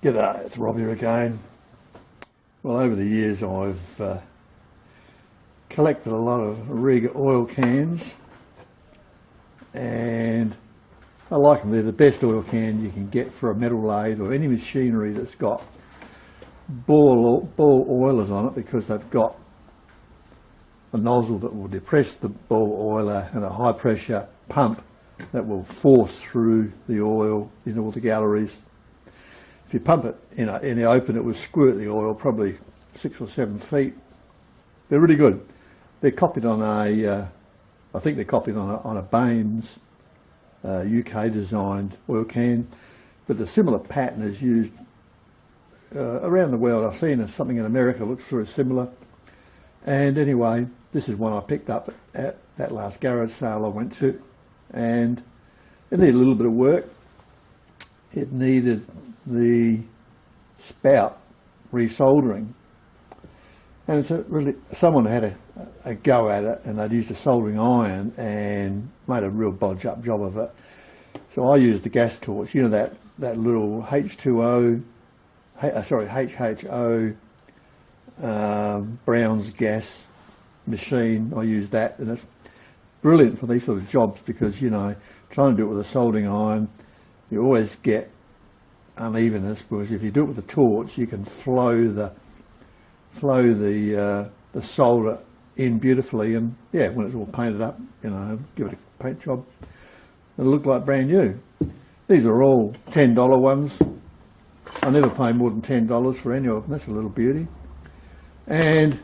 G'day, it's Rob here again. Well, over the years I've collected a lot of REGA oil cans, and I like them. They're the best oil can you can get for a metal lathe or any machinery that's got ball oilers on it, because they've got a nozzle that will depress the ball oiler and a high pressure pump that will force through the oil in all the galleries. If you pump it in the open, it will squirt the oil probably 6 or 7 feet. They're really good. They're copied on I think they're copied on a Baines UK designed oil can, but the similar pattern is used around the world. I've seen something in America looks sort of similar. And anyway, this is one I picked up at that last garage sale I went to, and it needed a little bit of work. It needed the spout resoldering, and it's someone had a go at it, and they'd used a soldering iron and made a real bodge up job of it. So I used the gas torch, you know, that little HHO Brown's gas machine. I used that, and it's brilliant for these sort of jobs, because, you know, trying to do it with a soldering iron, you always get unevenness, because if you do it with a torch, you can flow the solder in beautifully, and yeah, when it's all painted up, you know, give it a paint job, it'll look like brand new. These are all $10 ones. I never pay more than $10 for any of them. That's a little beauty, and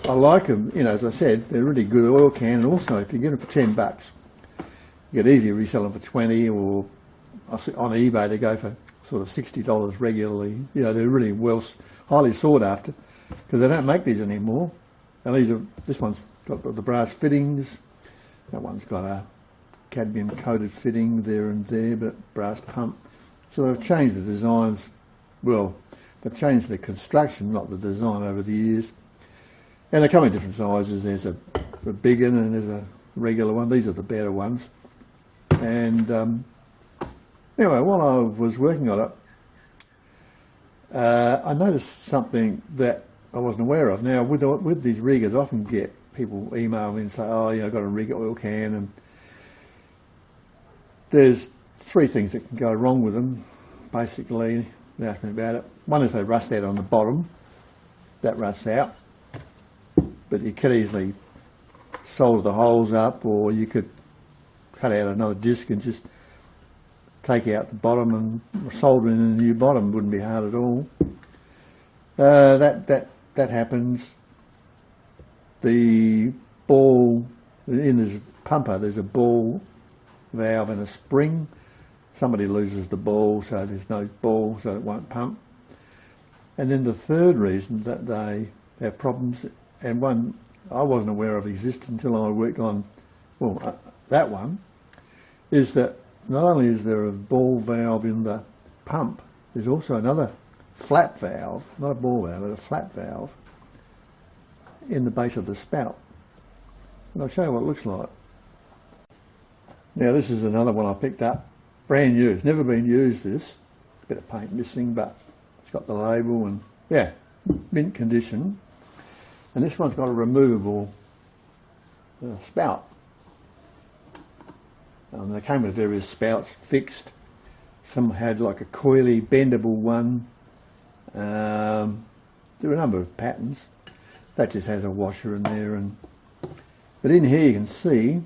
I like them. You know, as I said, they're really good oil can, and also if you get them for $10, you get easy resell them for 20, or on eBay they go for sort of $60 regularly. You know, they're really highly sought after, because they don't make these anymore. And this one's got the brass fittings. That one's got a cadmium coated fitting there and there, but brass pump. So they've changed the designs. Well, they've changed the construction, not the design, over the years. And they come in different sizes. There's a big one and there's a regular one. These are the better ones. And anyway, while I was working on it, I noticed something that I wasn't aware of. Now, with these REGAs, I often get people email me and say, oh, yeah, I've got a REGA oil can, and there's 3 things that can go wrong with them, basically. They ask me about it. One is they rust out on the bottom. That rusts out. But you could easily solder the holes up, or you could cut out another disc and just take out the bottom and solder in a new bottom. Wouldn't be hard at all. That happens. The ball in this pumper, there's a ball valve and a spring. Somebody loses the ball, so there's no ball, so it won't pump. And then the third reason that they have problems, and one I wasn't aware of existed until I worked on, that one, is that not only is there a ball valve in the pump, there's also another flap valve, not a ball valve, but a flap valve in the base of the spout. And I'll show you what it looks like. Now, this is another one I picked up, brand new. It's never been used, this. A bit of paint missing, but it's got the label, and yeah, mint condition. And this one's got a removable spout. They came with various spouts fixed. Some had like a coily, bendable one. There are a number of patterns. That just has a washer in there, but in here you can see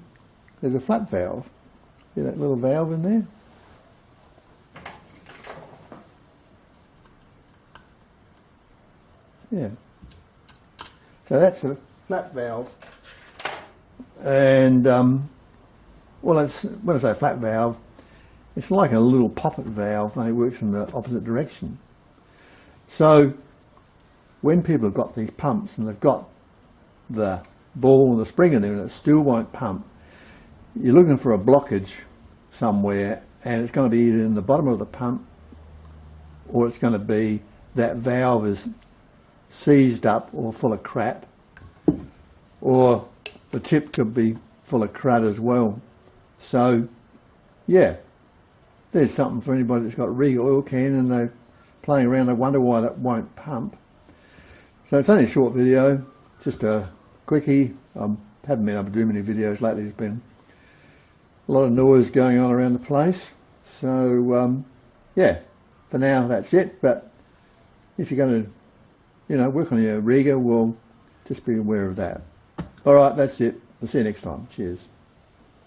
there's a flap valve. See that little valve in there? Yeah. So that's a flap valve, and well, when I say flap valve, it's like a little poppet valve, and it works in the opposite direction. So when people have got these pumps and they've got the ball and the spring in there and it still won't pump, you're looking for a blockage somewhere, and it's going to be either in the bottom of the pump, or it's going to be that valve is seized up or full of crap, or the tip could be full of crud as well. So yeah, there's something for anybody that's got a REGA oil can and they've playing around. I wonder why that won't pump. So it's only a short video, just a quickie. I haven't been able to do many videos lately. There's been a lot of noise going on around the place. So yeah, for now that's it. But if you're going to, work on your REGA, well, just be aware of that. All right, that's it. I'll see you next time. Cheers.